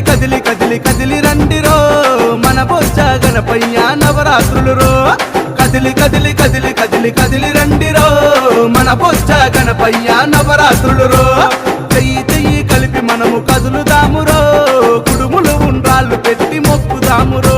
కదిలి కదిలి కదిలి రండిరో మన బొజ్జ గణపయ్య నవరాత్రులు రో కదిలి కదిలి కదిలి కదిలి కదిలి రండిరో మన బొజ్జ గణపయ్య నవరాత్రులు రో చెయ్యి చెయ్యి కలిపి మనము కదులుదామురో కుడుములు ఉండ్రాళ్ళు పెట్టి మొక్కుదామురో